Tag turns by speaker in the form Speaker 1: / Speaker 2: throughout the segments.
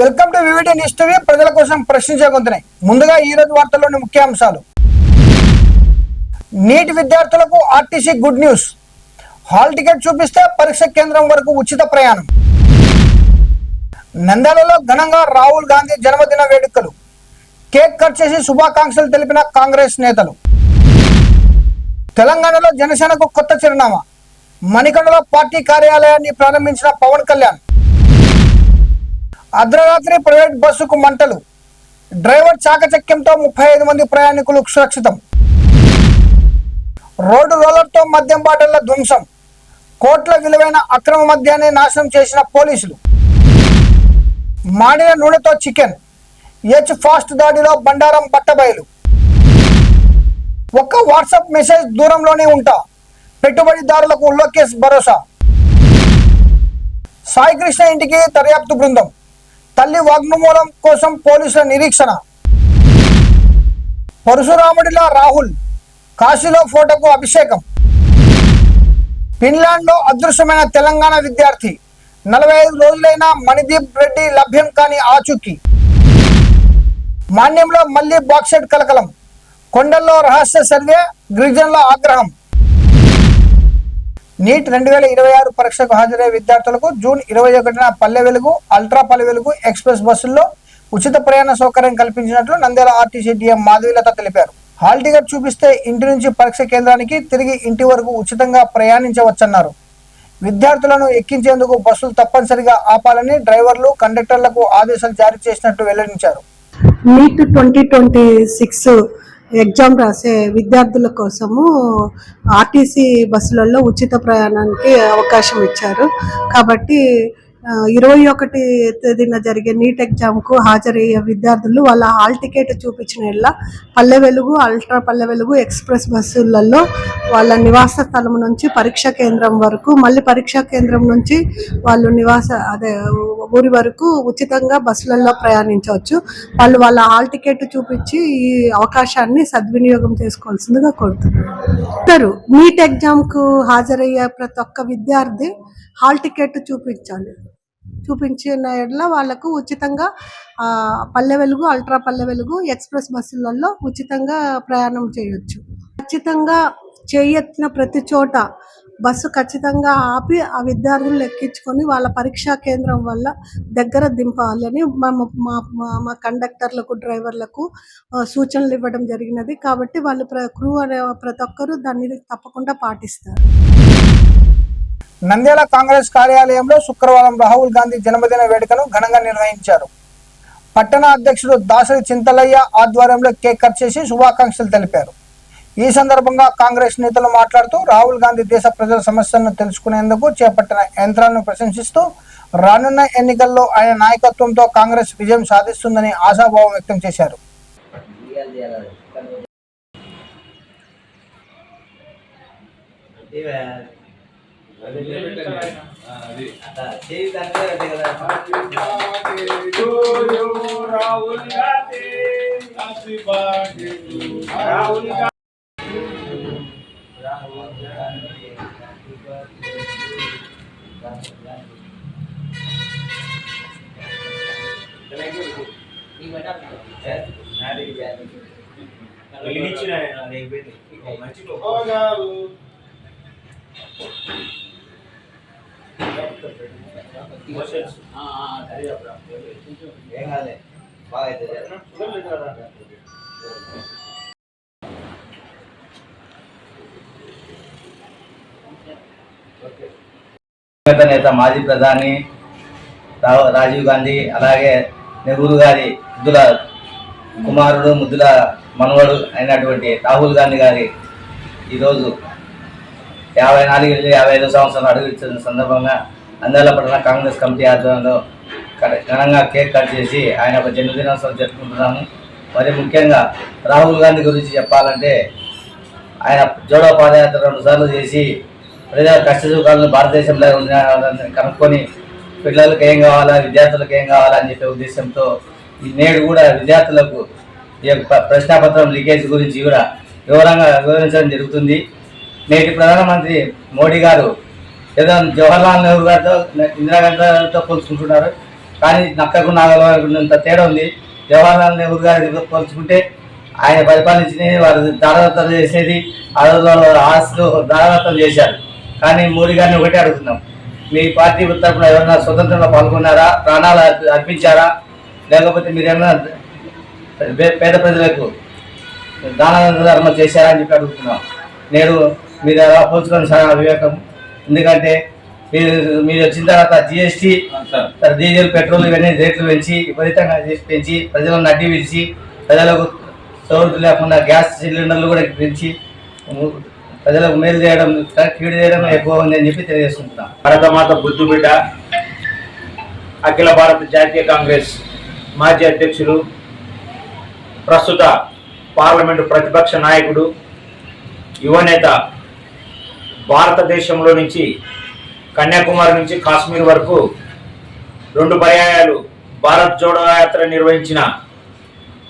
Speaker 1: Welcome to VVD news TV. ప్రజల కోసం ప్రశ్నించే గొంతునే. ముందుగా ఈ రోజు వార్తల్లోని ముఖ్యాంశాలు. నీట్ విద్యార్థులకు RTC good news. Hall ticket చూపిస్తే పరీక్ష కేంద్రం వరకు ఉచిత ప్రయాణం. నంద్యాలలో ఘనంగా రాహుల్ గాంధీ జన్మదిన వేడుకలు. కేక్ కట్ చేసి శుభాకాంక్షలు తెలిపిన కాంగ్రెస్ నేతలు. తెలంగాణలో జనసేనకు కొత్త చిరునామా. మణికొండలో పార్టీ కార్యాలయాన్ని ప్రారంభించిన పవన్ కళ్యాణ్. అర్ధరాత్రి ప్రైవేట్ బస్సుకు మంటలు. డ్రైవర్ చాకచక్యంతో 35 మంది ప్రయాణికులు సురక్షితం. రోడ్డు రోలర్తో మద్యం బాటల ధ్వంసం. కోట్ల విలువైన అక్రమ మద్యాన్ని నాశనం చేసిన పోలీసులు. మాడిన నూనెతో చికెన్. హెచ్ ఫాస్ట్ దాడిలో బండారం బట్టబయలు. ఒక్క వాట్సాప్ మెసేజ్ దూరంలోనే ఉంటా. పెట్టుబడిదారులకు లోకేష్ భరోసా. సాయికృష్ణ ఇంటికి దర్యాప్తు బృందం. తల్లి వాగ్మూలం కోసం పోలీసుల నిరీక్షణ. పరశురాముడిలా రాహుల్. కాశీలో ఫోటోకు అభిషేకం. ఫిన్లాండ్లో అదృశ్యమైన తెలంగాణ విద్యార్థి. 45 రోజులైన మణిదీప్ రెడ్డి లభ్యం కాని ఆచూకీ. మాన్యంలో మళ్లీ బాక్సెట్ కలకలం. కొండల్లో రహస్య సర్వే. గిరిజనుల ఆగ్రహం. నీట్ 2026 పరీక్షకు హాజరయ్యే విద్యార్థులకు June 21న Palle Velugu, ultra Palle Velugu express బస్సుల్లో ఉచిత ప్రయాణ సౌకర్యం కల్పించినట్లు నంద్యాల ఆర్టీసీ డిఎం మాధవీలత తెలిపారు. హాల్ టికెట్ చూపిస్తే ఇంటి నుంచి పరీక్ష కేంద్రానికి తిరిగి ఇంటి వరకు ఉచితంగా ప్రయాణించవచ్చన్నారు. విద్యార్థులను ఎక్కించేందుకు బస్సులు తప్పనిసరిగా ఆపాలని డ్రైవర్లు, కండక్టర్లకు ఆదేశాలు జారీ చేసినట్టు వెల్లడించారు.
Speaker 2: నీట్ 2026 ఎగ్జామ్ రాసే విద్యార్థుల కోసము ఆర్టీసీ బస్సులలో ఉచిత ప్రయాణానికి అవకాశం ఇచ్చారు. కాబట్టి 21 తేదీన జరిగే నీట్ ఎగ్జామ్కు హాజరయ్యే విద్యార్థులు వాళ్ళ హాల్ టికెట్ చూపించిన పల్లె వెలుగు, అల్ట్రా పల్లె వెలుగు ఎక్స్ప్రెస్ బస్సులలో వాళ్ళ నివాస స్థలం నుంచి పరీక్షా కేంద్రం వరకు, మళ్ళీ పరీక్షా కేంద్రం నుంచి వాళ్ళు ఊరి వరకు ఉచితంగా బస్సులలో ప్రయాణించవచ్చు. వాళ్ళు వాళ్ళ హాల్ టికెట్ చూపించి ఈ అవకాశాన్ని సద్వినియోగం చేసుకోవాల్సిందిగా కోరుతున్నారు. నీట్ ఎగ్జామ్కు హాజరయ్యే ప్రతి ఒక్క విద్యార్థి హాల్ టికెట్ చూపించిన వాళ్ళకు ఉచితంగా పల్లె వెలుగు, అల్ట్రా పల్లె వెలుగు ఎక్స్ప్రెస్ బస్సులలో ఉచితంగా ప్రయాణం చేయొచ్చు. ఖచ్చితంగా చేయెత్తిన ప్రతి చోట బస్సు ఖచ్చితంగా ఆపి ఆ విద్యార్థులు ఎక్కించుకొని వాళ్ళ పరీక్షా కేంద్రం వల్ల దగ్గర దింపాలని మా కండక్టర్లకు, డ్రైవర్లకు సూచనలు ఇవ్వడం జరిగినది. కాబట్టి వాళ్ళు క్రూ అనే ప్రతి ఒక్కరూ దాన్ని తప్పకుండా పాటిస్తారు.
Speaker 1: నంద్యాల కాంగ్రెస్ కార్యాలయంలో శుక్రవారం రాహుల్ గాంధీ జన్మదిన వేడుకను ఘనంగా నిర్వహించారు. పట్టణ అధ్యక్షుడు దాసరి చింతలయ్య ఆధ్వర్యంలో కేక్ కట్ చేసి శుభాకాంక్షలు తెలిపారు. ఈ సందర్భంగా కాంగ్రెస్ నేతలు మాట్లాడుతూ రాహుల్ గాంధీ దేశ ప్రజల సమస్యలను తెలుసుకునేందుకు చేపట్టిన యంత్రాలను ప్రశంసిస్తూ రానున్న ఎన్నికల్లో ఆయన నాయకత్వంతో కాంగ్రెస్ విజయం సాధిస్తుందని ఆశాభావం వ్యక్తం చేశారు.
Speaker 3: నేత మాజీ ప్రధాని రాజీవ్ గాంధీ, అలాగే నెహ్రూ గారి ముద్దుల కుమారుడు, ముద్దుల మనవడు అయినటువంటి రాహుల్ గాంధీ గారి ఈరోజు 54-55 సంవత్సరాలు అడుగు ఇచ్చిన సందర్భంగా నంద్యాల పట్టణ కాంగ్రెస్ కమిటీ ఆధ్వర్యంలో ఘనంగా కేక్ కట్ చేసి ఆయన ఒక జన్మదినోత్సవం జరుపుకుంటున్నాము. మరి ముఖ్యంగా రాహుల్ గాంధీ గురించి చెప్పాలంటే ఆయన జోడో పాదయాత్ర 2 సార్లు చేసి ప్రజల కష్ట సుఖాలను భారతదేశంలో కనుక్కొని పిల్లలకు ఏం కావాలా, విద్యార్థులకు ఏం కావాలా అని చెప్పే ఉద్దేశంతో ఈ నేడు కూడా విద్యార్థులకు ఈ ప్రశ్నాపత్రం లీకేజ్ గురించి కూడా వివరించడం జరుగుతుంది. నేటి ప్రధానమంత్రి మోడీ గారు ఏదో జవహర్లాల్ నెహ్రూ గారితో, ఇందిరాగాంధీ గారితో పోల్చుకుంటున్నారు. కానీ నక్కకు నాగంత తేడా ఉంది. జవహర్లాల్ నెహ్రూ గారి పోల్చుకుంటే ఆయన పరిపాలించిన వారు దారదత్తం చేసేది ఆస్తులు దారదత్తం చేశారు. కానీ మోడీ గారిని ఒకటే అడుగుతున్నాం, మీ పార్టీ తరఫున ఎవరైనా స్వతంత్రంలో పాల్గొన్నారా, ప్రాణాలు అర్పించారా, లేకపోతే మీరు ఏమైనా పేద ప్రజలకు దాన ధర్మం చేశారా అని చెప్పి అడుగుతున్నాం. నేడు మీరు ఎలా పోల్చుకొని చాలా వివేకం. ఎందుకంటే మీరు వచ్చిన తర్వాత జిఎస్టీ, డీజిల్, పెట్రోల్ ఇవన్నీ రేట్లు పెంచి విపరీతంగా పెంచి ప్రజలను నడ్డి విడిచి ప్రజలకు సౌకర్యం లేకుండా గ్యాస్ సిలిండర్లు కూడా పెంచి ప్రజలకు మేలు చేయడం, కీడు చేయడం ఎక్కువ ఉంది అని చెప్పి తెలియజేసుకుంటున్నాం.
Speaker 4: భారతమాత బుద్ధు బిడ్డ, అఖిల భారత జాతీయ కాంగ్రెస్ మాజీ అధ్యక్షులు, ప్రస్తుత పార్లమెంటు ప్రతిపక్ష నాయకుడు, యువనేత, భారతదేశంలో నుంచి కన్యాకుమారి నుంచి కాశ్మీర్ వరకు 2 పర్యాయాలు భారత్ జోడో యాత్ర నిర్వహించిన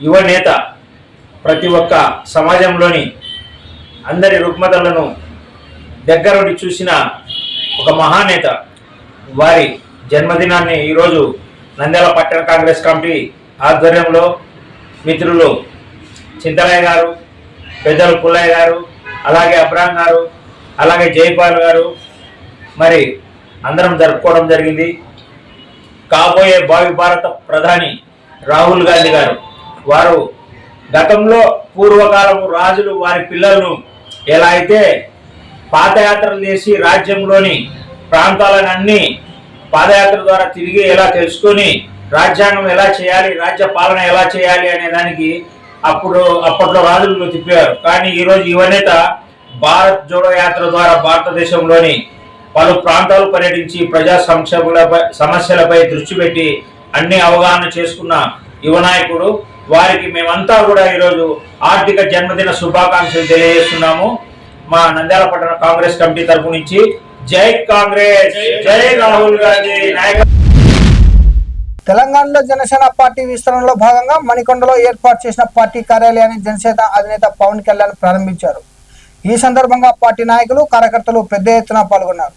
Speaker 4: యువనేత, ప్రతి ఒక్క సమాజంలోని అందరి రుగ్మతలను దగ్గరుండి చూసిన ఒక మహానేత. వారి జన్మదినాన్ని ఈరోజు నంద్యాల పట్టణ కాంగ్రెస్ కమిటీ ఆధ్వర్యంలో మిత్రులు చింతలయ్య గారు, పెద్దలు పుల్లయ్య గారు, అలాగే అబ్రాహం గారు, అలాగే జైపాల్ గారు మరి అందరం జరుపుకోవడం జరిగింది. కాబోయే భావి భారత ప్రధాని రాహుల్ గాంధీ గారు, వారు గతంలో పూర్వకాలము రాజులు వారి పిల్లలను ఎలా అయితే పాదయాత్రలు చేసి రాజ్యంలోని ప్రాంతాలన్నీ పాదయాత్ర ద్వారా తిరిగి ఎలా తెలుసుకొని రాజ్యాంగం ఎలా చేయాలి, రాజ్య పాలన ఎలా చేయాలి అనే దానికి అప్పట్లో రాజులు తిప్పారు. కానీ ఈరోజు యువనేత భారత్ జోడో యాత్ర ద్వారా భారతదేశంలోని పలు ప్రాంతాలు పర్యటించి ప్రజా సమస్యలపై దృష్టి పెట్టి అన్ని అవగాహన చేసుకున్న యువ నాయకుడు. వారికి మేమంతా కూడా ఈరోజు ఆర్థిక జన్మదిన శుభాకాంక్షలు తెలియజేస్తున్నాము. మా నంద్యాల పట్టణ కాంగ్రెస్ కమిటీ తరపు నుంచి జై కాంగ్రెస్, జై రాహుల్ గాంధీ నాయకత్వం.
Speaker 1: తెలంగాణలో జనసేన పార్టీ విస్తరణలో భాగంగా మణికొండలో ఏర్పాటు చేసిన పార్టీ కార్యాలయాన్ని జనసేన అధినేత పవన్ కళ్యాణ్ ప్రారంభించారు. ఈ సందర్భంగా పార్టీ నాయకులు, కార్యకర్తలు పెద్ద ఎత్తున పాల్గొన్నారు.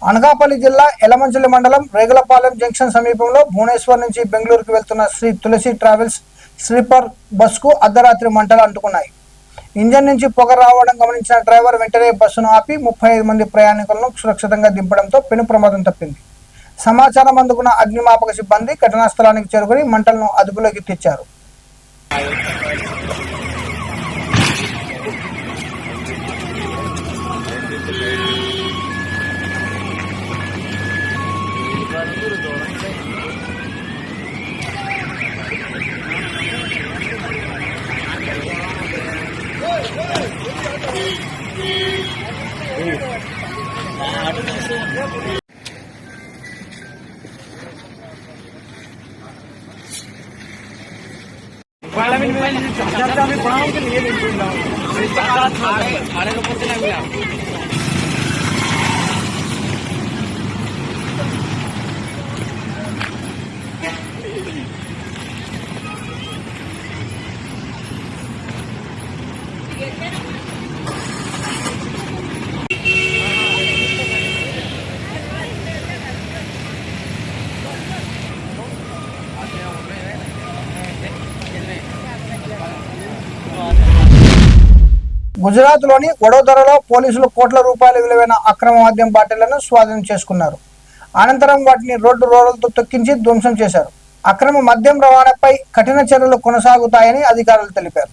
Speaker 1: అనకాపల్లి జిల్లా ఎలమంచిలి మండలం రేగులపాలెం జంక్షన్ సమీపంలో భువనేశ్వర్ నుంచి బెంగళూరుకు వెళ్తున్న శ్రీ తులసి ట్రావెల్స్ స్లీపర్ బస్కు అర్ధరాత్రి మంటలు అంటుకున్నాయి. ఇంజన్ నుంచి పొగ రావడం గమనించిన డ్రైవర్ వెంటనే బస్సును ఆపి 35 మంది ప్రయాణికులను సురక్షితంగా దింపడంతో పెను ప్రమాదం తప్పింది. సమాచారం అందుకున్న అగ్నిమాపక సిబ్బంది ఘటనా స్థలానికి చేరుకుని మంటలను అదుపులోకి తెచ్చారు. గుజరాత్లోని వడోదరలో పోలీసులు కోట్ల రూపాయల విలువైన అక్రమ మద్యం బాటిళ్లను స్వాధీనం చేసుకున్నారు. అనంతరం వాటిని రోడ్లతో తొక్కించి ధ్వంసం చేశారు. అక్రమ మద్యం రవాణాపై కఠిన చర్యలు కొనసాగుతాయని అధికారులు తెలిపారు.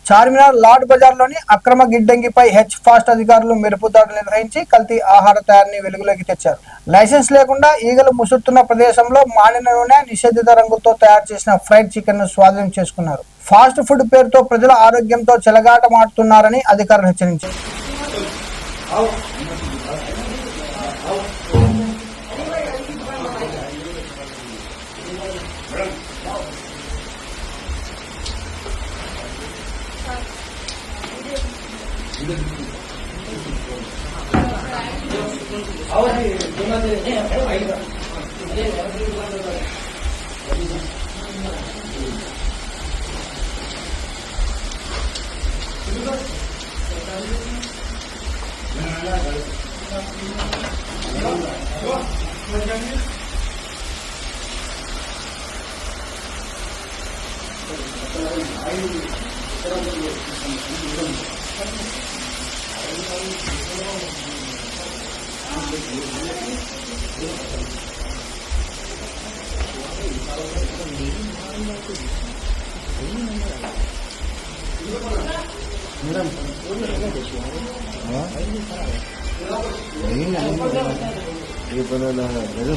Speaker 1: చార్మినార్ లాడ్ బజార్లోని అక్రమ గిడ్డంగిపై హెచ్ ఫాస్ట్ అధికారులు మెరుపు దాడులు నిర్వహించి కల్తీ ఆహార తయారీని వెలుగులోకి తెచ్చారు. లైసెన్స్ లేకుండా ఈగలు ముసురుతున్న ప్రదేశంలో మానిన నూనె, నిషేధిత రంగులతో తయారు చేసిన ఫ్రైడ్ చికెన్ ను స్వాధీనం చేసుకున్నారు. ఫాస్ట్ ఫుడ్ పేరుతో ప్రజల ఆరోగ్యంతో చెలగాటమాడుతున్నారని అధికారులు హెచ్చరించారు.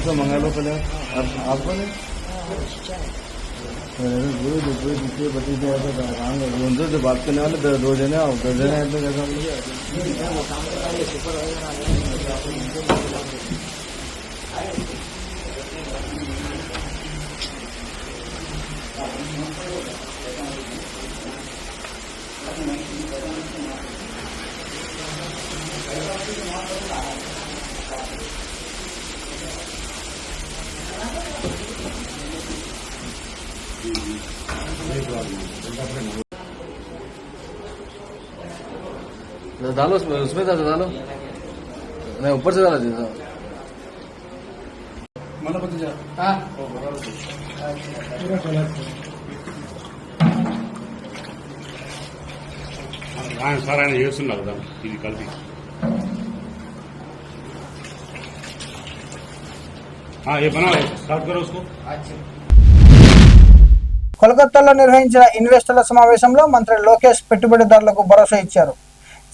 Speaker 5: से मंगा लो पहले आपको नहीं पूरे बच्चे से बात करने वाले 2 जने आओ 10 जने हैं तो कैसा डालो उसमें डालो नहीं ऊपर से डाला दीजिए
Speaker 6: సార్ ఆయన చేస్తున్నారు కదా ఇది కలిపి ये बना स्टार्ट करो उसको
Speaker 1: కోల్కతాలో నిర్వహించిన ఇన్వెస్టర్ల సమావేశంలో మంత్రి లోకేష్ పెట్టుబడిదారులకు భరోసా ఇచ్చారు.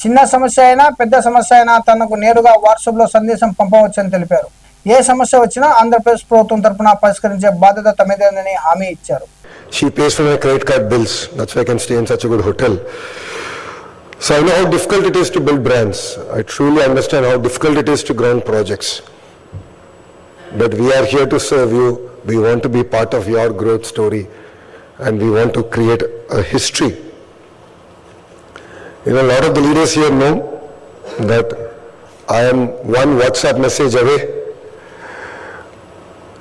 Speaker 1: చిన్న సమస్య అయినా పెద్ద సమస్య అయినా తనకు నేరుగా వాట్సాప్లో సందేశం పంపవచ్చని తెలిపారు. ఏ సమస్య వచ్చినా ఆంధ్రప్రదేశ్ ప్రభుత్వం తరపున పరిష్కరించే బాధ్యత తమదేనని హామీ ఇచ్చారు.
Speaker 7: She pays for my credit card bills. That's why I can stay in such a good hotel. So I know how difficult it is to build brands. I truly understand how difficult it is to ground projects. But we are here to serve you. We want to be part of your growth story and we want to create a history. You know, a lot of the leaders here know that I am one WhatsApp message away.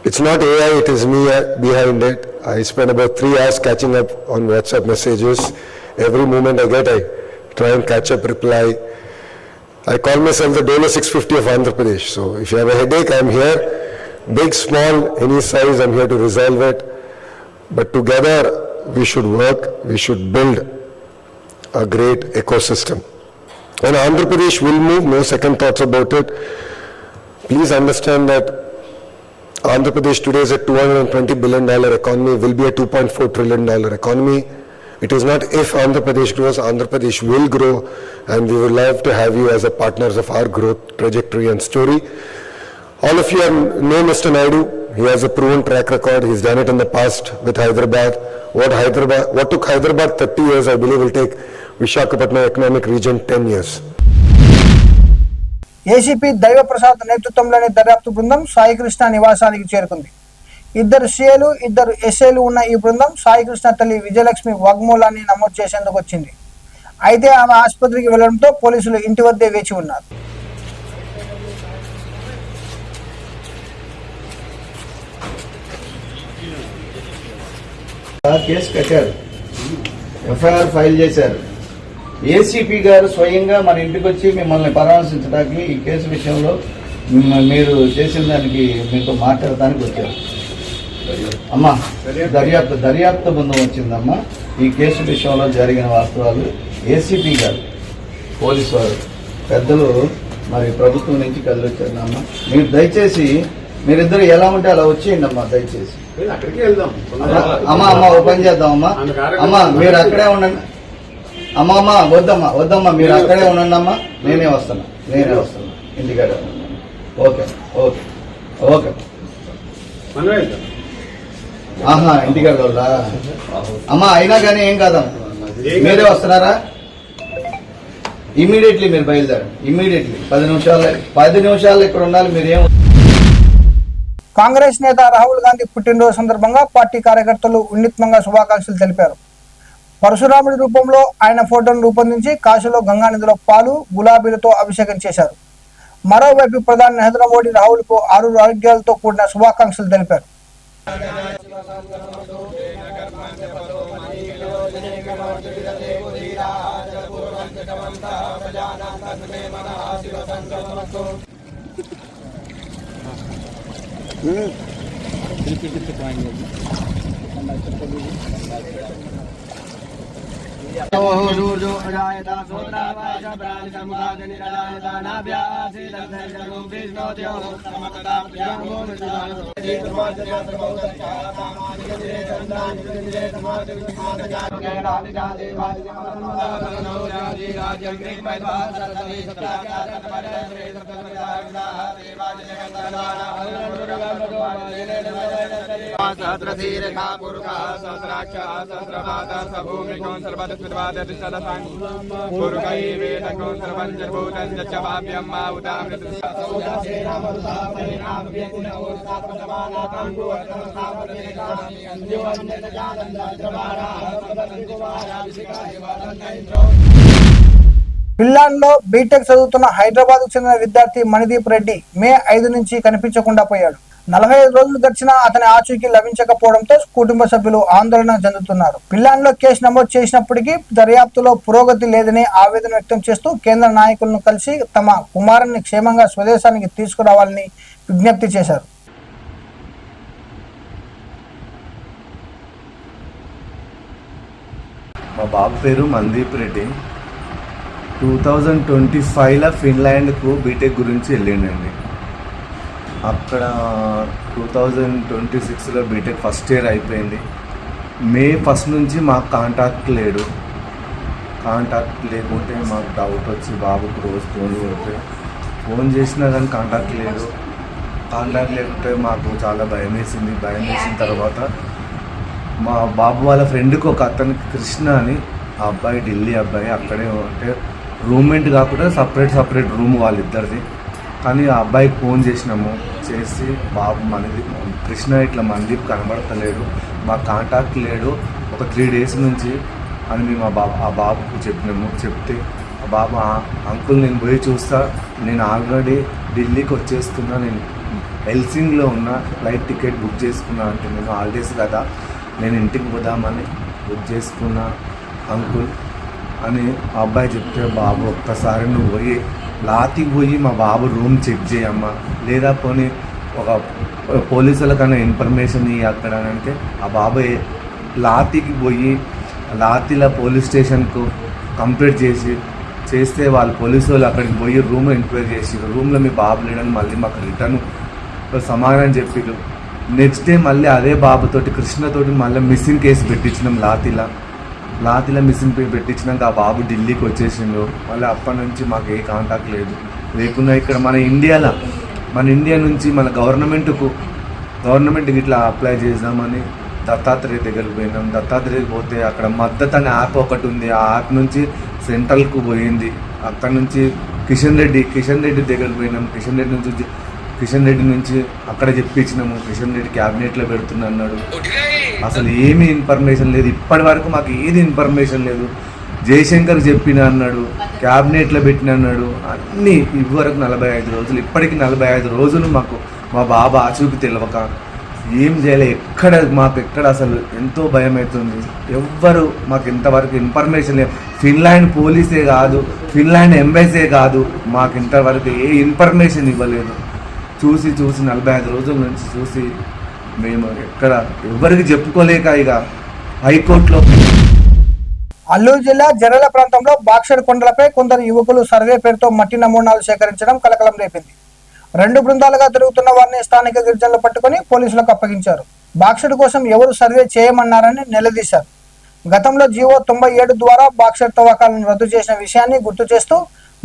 Speaker 7: It's not AI, it is me behind it. I spend about 3 hours catching up on WhatsApp messages. Every moment I get, I try and catch up, reply. I call myself the Dolo 650 of Andhra Pradesh. So if you have a headache, I'm here. Big, small, any size, I'm here to resolve it. But together, we should work, we should build a great ecosystem. And Andhra Pradesh will move, no second thoughts about it. Please understand that Andhra Pradesh today is a $220 billion economy, will be a $2.4 trillion economy. It is not if Andhra Pradesh grows, Andhra Pradesh will grow, and we would love to have you as a partners of our growth trajectory and story. All of you know Mr. Naidu. He has a proven track record. He's done it in the past with Hyderabad. What took Hyderabad 30 years, I believe will take Visakhapatnam economic region 10 years.
Speaker 1: ACP Daivaprasad నేతృత్వంలోని దర్యాప్తు బృందం సాయికృష్ణ నివాసానికి చేరుకుంది. 2 సీఏలు 2 ఎస్ఏలు ఉన్న ఈ బృందం సాయికృష్ణ తల్లి విజయలక్ష్మి వాగ్మూలాన్ని నమోదు చేసేందుకు వచ్చింది. అయితే ఆమె ఆసుపత్రికి వెళ్లడంతో పోలీసులు ఇంటి వద్దే వేచి ఉన్నారు.
Speaker 3: కేసు కట్టారు, ఎఫ్ఐఆర్ ఫైల్ చేశారు. ఏసీపీ గారు స్వయంగా మన ఇంటికి వచ్చి మిమ్మల్ని పరామర్శించడానికి ఈ కేసు విషయంలో మీరు చేసిన దానికి మీతో మాట్లాడటానికి వచ్చారు. అమ్మా దర్యాప్తు బృందం వచ్చిందమ్మా. ఈ కేసు విషయంలో జరిగిన వాస్తవాలు ఏసీపీ గారు పోలీసు వారు పెద్దలు మరి ప్రభుత్వం నుంచి కదిలొచ్చారమ్మా. మీరు దయచేసి మీరిద్దరు ఎలా ఉంటే అలా వచ్చేయండి అమ్మా, దయచేసి
Speaker 6: అక్కడికి వెళ్దాం.
Speaker 3: అమ్మా ఓ పని చేద్దామమ్మా. అమ్మా మీరు అక్కడే ఉండండి. అమ్మా వద్దమ్మా మీరు అక్కడే ఉండండి అమ్మా. నేనే వస్తాను ఇంటికాడే ఉన్నాను. ఓకే ఓకే ఓకే ఇంటికాడ వెళ్దా అమ్మా. అయినా కానీ ఏం కాదమ్మా, మీరే వస్తున్నారా? ఇమీడియట్లీ మీరు బయలుదేరండి. ఇమీడియట్లీ 10 నిమిషాలు ఇక్కడ ఉండాలి. మీరేం
Speaker 1: కాంగ్రెస్ నేత రాహుల్ గాంధీ పుట్టినరోజు సందర్భంగా పార్టీ కార్యకర్తలు వినూత్నంగా శుభాకాంక్షలు తెలిపారు. పరశురాముడి రూపంలో ఆయన ఫోటోను రూపొందించి కాశీలో గంగానదిలో పాలు గులాబీలతో అభిషేకం చేశారు. మరోవైపు ప్రధాని నరేంద్ర మోడీ రాహుల్ కు 6 ఆరోగ్యాలతో కూడిన శుభాకాంక్షలు తెలిపారు. పిల్లాన్లో బీటెక్ చదువుతున్న హైదరాబాద్ కు చెందిన విద్యార్థి మణిదీప్ రెడ్డి మే 5 నుంచి కనిపించకుండా పోయాడు. 45 రోజులు గడిచినా అతని ఆచూకీ లభించకపోవడంతో కుటుంబ సభ్యులు ఆందోళన చెందుతున్నారు. పిల్లాన్లో కేసు నమోదు చేసినప్పటికీ దర్యాప్తులో పురోగతి లేదని ఆవేదన వ్యక్తం చేస్తూ కేంద్ర నాయకులను కలిసి తమ కుమారుని క్షేమంగా స్వదేశానికి తీసుకురావాలని విజ్ఞప్తి చేశారు.
Speaker 8: మా బాబు పేరు మందీప్ రెడ్డి. 2025లో ఫిన్లాండ్కు బీటెక్ గురించి వెళ్ళిండండి. అక్కడ 2026లో బీటెక్ ఫస్ట్ ఇయర్ అయిపోయింది. మే 1 నుంచి మాకు కాంటాక్ట్ లేడు. కాంటాక్ట్ లేకుంటే మాకు డౌట్ వచ్చి బాబుకు రోజు ఫోన్ కొడితే ఫోన్ చేసినా కానీ కాంటాక్ట్ లేదు. కాంటాక్ట్ లేకుంటే మాకు చాలా భయం వేసింది. భయం వేసిన తర్వాత మా బాబు వాళ్ళ ఫ్రెండ్కి ఒక అతనికి కృష్ణ అని ఆ అబ్బాయి, ఢిల్లీ అబ్బాయి, అక్కడే అంటే రూమ్మేట్ కాకుండా సపరేట్ రూమ్ వాళ్ళిద్దరిది. కానీ ఆ అబ్బాయికి ఫోన్ చేసినాము. చేసి బాబు మనది కృష్ణ ఇట్లా మందీప్ కనబడతలేడు, మా కాంటాక్ట్ లేడు, ఒక 3 days నుంచి అని మేము ఆ బాబుకు చెప్పినాము. చెప్తే ఆ బాబు అంకుల్ నేను పోయి చూస్తా, నేను ఆల్రెడీ ఢిల్లీకి వచ్చేస్తున్నా, నేను హెల్సింగ్లో ఉన్న, ఫ్లైట్ టికెట్ బుక్ చేసుకున్నా అంటే నేను హాలిడేస్ కదా నేను ఇంటికి పోదామని బుక్ చేసుకున్నా అంకుల్ అని ఆ అబ్బాయి చెప్తే, బాబు ఒక్కసారి నువ్వు పోయి లాతికి పోయి మా బాబు రూమ్ చెక్ చేయమ్మా, లేదా పోనీ ఒక పోలీసులకన్నా ఇన్ఫర్మేషన్ ఇవ్వి అక్కడ అంటే ఆ బాబు లాతికి పోయి లాతిలో పోలీస్ స్టేషన్కు కంప్లీట్ చేస్తే వాళ్ళు పోలీసు వాళ్ళు అక్కడికి పోయి రూమ్ ఎంక్వైరీ చేసి రూమ్లో మీ బాబు లేడని మళ్ళీ మాకు రిటర్న్ సమాధానం చెప్పిరు. నెక్స్ట్ డే మళ్ళీ అదే బాబుతోటి కృష్ణతోటి మళ్ళీ మిస్సింగ్ కేసు పెట్టించినాం. లాతిలో మిస్సింగ్ పెట్టించినాక ఆ బాబు ఢిల్లీకి వచ్చేసిండు. మళ్ళీ అప్పటి నుంచి మాకు ఏ కాంటాక్ట్ లేదు. లేకున్నా ఇక్కడ మన ఇండియా నుంచి మన గవర్నమెంట్కి ఇట్లా అప్లై చేద్దామని దత్తాత్రేయ దగ్గరికి పోయినాం. దత్తాత్రేయకి పోతే అక్కడ మద్దతు అనే యాప్ ఒకటి ఉంది. ఆ యాప్ నుంచి సెంట్రల్కు పోయింది. అక్కడ నుంచి కిషన్ రెడ్డి దగ్గరికి పోయినాం. కిషన్ రెడ్డి నుంచి అక్కడ చెప్పించినాము. కిషన్ రెడ్డి క్యాబినెట్లో పెడుతున్నా అన్నాడు. అసలు ఏమీ ఇన్ఫర్మేషన్ లేదు. ఇప్పటి వరకు మాకు ఏది ఇన్ఫర్మేషన్ లేదు. జయశంకర్ చెప్పిన అన్నాడు, క్యాబినెట్లో పెట్టిన అన్నాడు. అన్నీ ఇవరకు 45 రోజులు, ఇప్పటికి 45 రోజులు మాకు మా బాబా ఆచూకి తెలియక ఏం చేయలే. ఎక్కడ అసలు ఎంతో భయం అవుతుంది. ఎవ్వరు మాకు ఇంతవరకు ఇన్ఫర్మేషన్ లేదు. ఫిన్లాండ్ పోలీసే కాదు, ఫిన్లాండ్ ఎంబసీ కాదు, మాకు ఇంతవరకు ఏ ఇన్ఫర్మేషన్ ఇవ్వలేదు. చూసి 45 రోజుల నుంచి చూసి మేము ఎవరికి చెప్పుకోలేక ఇక హైకోర్టులో.
Speaker 1: అల్లూరు జిల్లా జరల ప్రాంతంలో బాక్సర్ కొండలపై కొందరు యువకులు సర్వే పేరుతో మట్టి నమూనాలు సేకరించడం కలకలం రేపింది. 2 బృందాలుగా తిరుగుతున్న వారిని స్థానిక గిరిజనులు పట్టుకుని పోలీసులకు అప్పగించారు. బాక్సర్ కోసం ఎవరు సర్వే చేయమన్నారని నిలదీశారు. గతంలో జీవో 97 ద్వారా బాక్సర్ తవ్వకాలను రద్దు చేసిన విషయాన్ని గుర్తు చేస్తూ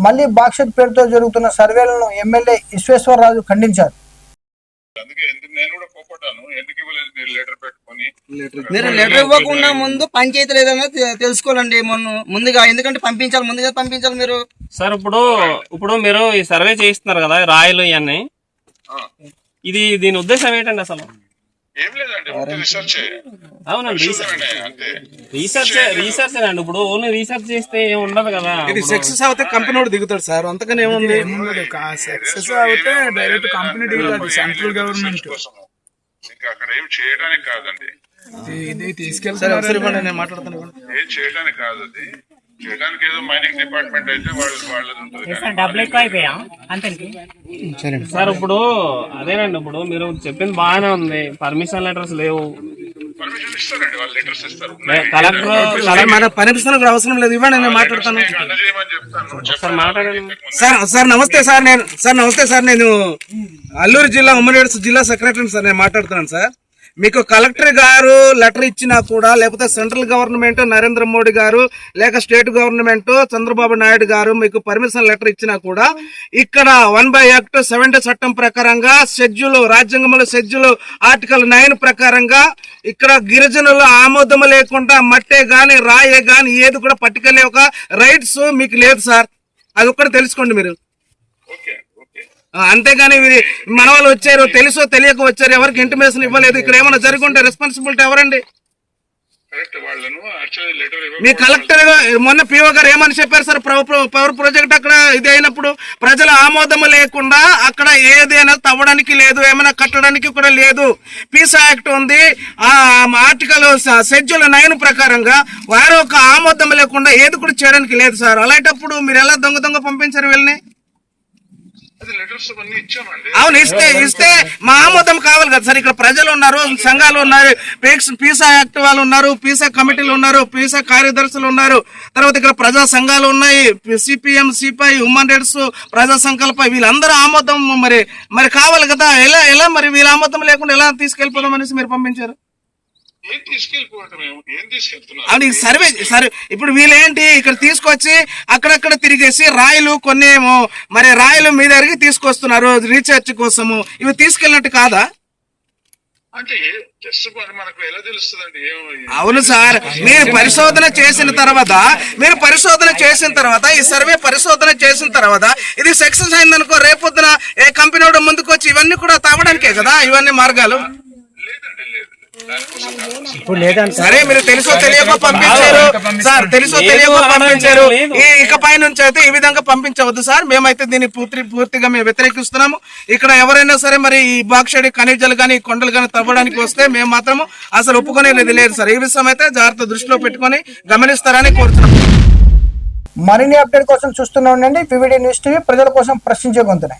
Speaker 1: మళ్లీ బాక్సర్ పేరుతో జరుగుతున్న సర్వేలను ఎమ్మెల్యే విశ్వేశ్వరరాజు ఖండించారు.
Speaker 9: మీరు లెటర్ ఇవ్వకుండా ముందు పంచాయతీలు ఏదైనా తెలుసుకోవాలండి ముందుగా, ఎందుకంటే ముందుగా పంపించాలి మీరు.
Speaker 10: సార్ ఇప్పుడు మీరు ఈ సర్వే చేయిస్తున్నారు కదా, రాయలు ఇవన్నీ, దీని ఉద్దేశం ఏంటండి అసలు? అవునండి, రీసెర్చ్ అండి. ఇప్పుడు ఓన్లీ రీసెర్చ్ చేస్తే ఏమి ఉండదు కదా.
Speaker 11: ఇది సక్సెస్ అవుతే కంపెనీ వాడు దిగుతాడు సార్, అంతకని ఏముంది. సక్సెస్ అవుతే డైరెక్ట్ కంపెనీ దిగుతాడు, సెంట్రల్ గవర్నమెంట్.
Speaker 6: అక్కడ ఏం చేయడానికి కాదండి,
Speaker 11: ఇది తీసుకెళ్తారు. నేను మాట్లాడుతాను,
Speaker 6: ఏం చేయడానికి కాదు, అది చేయడానికి ఏదో మైనింగ్ డిపార్ట్మెంట్ అయితే వాళ్ళది ఉంటుంది.
Speaker 10: సార్ ఇప్పుడు అదేనండి, ఇప్పుడు మీరు చెప్పింది బాగానే ఉంది, పర్మిషన్ లెటర్స్ లేవు.
Speaker 6: పర్మిషన్ ఇస్తారండి, వాళ్ళు లెటర్స్ ఇస్తారు.
Speaker 11: కలెక్టర్ పర్మిషన్ అవసరం లేదు, ఇవ్వండి నేను మాట్లాడతాను. సార్ నమస్తే సార్, నేను అల్లూరు జిల్లా ఉమ్మడి జిల్లా సెక్రటరీ సార్, నేను మాట్లాడుతున్నాను సార్. మీకు కలెక్టర్ గారు లెటర్ ఇచ్చినా కూడా, లేకపోతే సెంట్రల్ గవర్నమెంట్ నరేంద్ర మోడీ గారు, లేక స్టేట్ గవర్నమెంట్ చంద్రబాబు నాయుడు గారు మీకు పర్మిషన్ లెటర్ ఇచ్చినా కూడా, ఇక్కడ 1/Act 70 చట్టం ప్రకారంగా రాజ్యాంగంలో షెడ్యూల్ ఆర్టికల్ 9 ప్రకారంగా ఇక్కడ గిరిజనులు ఆమోదం లేకుండా మట్టే గాని రాయే గాని ఏది కూడా పట్టుకెళ్లే ఒక రైట్స్ మీకు లేదు సార్. అది ఒక్కటి తెలుసుకోండి మీరు. అంతేగాని మన వాళ్ళు వచ్చారు, తెలుసో తెలియక వచ్చారు, ఎవరికి ఇంటిమేషన్ ఇవ్వలేదు, ఇక్కడ ఏమైనా జరుగుంటే రెస్పాన్సిబిలిటీ ఎవరండి?
Speaker 6: కరెక్ట్ వాళ్ళను యాక్చువల్లీ లెటర్
Speaker 11: మీ కలెక్టర్ మొన్న పిఓ గారు ఏమని చెప్పారు సార్? పవర్ ప్రాజెక్ట్ అక్కడ ఇది అయినప్పుడు ప్రజల ఆమోదము లేకుండా అక్కడ ఏదైనా తవ్వడానికి లేదు, ఏమైనా కట్టడానికి కూడా లేదు. పీసా యాక్ట్ ఉంది, ఆ ఆర్టికల్ షెడ్యూల్ 9 ప్రకారంగా వారు ఒక ఆమోదం లేకుండా ఏది కూడా చేయడానికి లేదు సార్. అలాంటప్పుడు మీరు ఎలా దొంగ పంపించారు వీళ్ళని?
Speaker 6: లెటర్స్ అన్ని ఇచ్చామండి.
Speaker 11: అవును, ఇస్తే మా ఆమోదం కావాలి కదా సార్. ఇక్కడ ప్రజలు ఉన్నారు, సంఘాలు ఉన్నారు, పీసా యాక్ట్ వాళ్ళు ఉన్నారు, పీసా కమిటీలు ఉన్నారు, పీసా కార్యదర్శులు ఉన్నారు, తర్వాత ఇక్కడ ప్రజా సంఘాలు ఉన్నాయి, సిపిఎం, సిపిఐ, హ్యూమన్ రైట్స్, ప్రజా సంకల్ప, వీళ్ళందరూ ఆమోదం మరి కావాలి కదా. ఎలా మరి వీళ్ళ ఆమోదం లేకుండా ఎలా తీసుకెళ్ళిపోదాం అనేసి మీరు పంపించారు?
Speaker 6: ఏం తీసుకెళ్ళిపోవటం, ఏం తీసుకెళ్తున్నారు?
Speaker 11: అవును, సర్వే ఇప్పుడు వీళ్ళేంటి ఇక్కడ తీసుకొచ్చి అక్కడక్కడ తిరిగేసి రాయిలు కొన్ని మరి రాయిలు మీ దగ్గరికి తీసుకొస్తున్నారు రీసెర్చ్ కోసము. ఇవి తీసుకెళ్ళినట్టు కాదా?
Speaker 6: అంటే జస్ట్ మనకు ఎలా తెలుస్తుందండి?
Speaker 11: అవును సార్, మీరు పరిశోధన చేసిన తర్వాత ఈ సర్వే పరిశోధన చేసిన తర్వాత ఇది సక్సెస్ అయిందనుకో, రేపొద్దున ఏ కంపెనీ వాడు ముందుకు వచ్చి ఇవన్నీ కూడా తాగడానికే కదా ఇవన్నీ మార్గాలు.
Speaker 6: లేదండి, లేదు.
Speaker 11: సరే, మీరు తెలుసో తెలియక పంపించారు సార్, ఇకపై నుంచి అయితే ఈ విధంగా పంపించవద్దు సార్. మేమైతే దీన్ని పూర్తిగా మేము వ్యతిరేకిస్తున్నాము. ఇక్కడ ఎవరైనా సరే మరి ఈ బాక్సైడ్ ఖనిజాలు కానీ కొండలు కానీ తవ్వడానికి వస్తే మేము మాత్రము అసలు ఒప్పుకునేది లేదు సార్. ఈ విషయం అయితే జాగ్రత్త దృష్టిలో పెట్టుకొని గమనిస్తారని కోరుతున్నాం.
Speaker 1: మరిన్ని అప్డేట్ కోసం చూస్తూనే ఉండండి వివిడి న్యూస్ టీవీ, ప్రజల కోసం ప్రశ్నించే గొంతునే.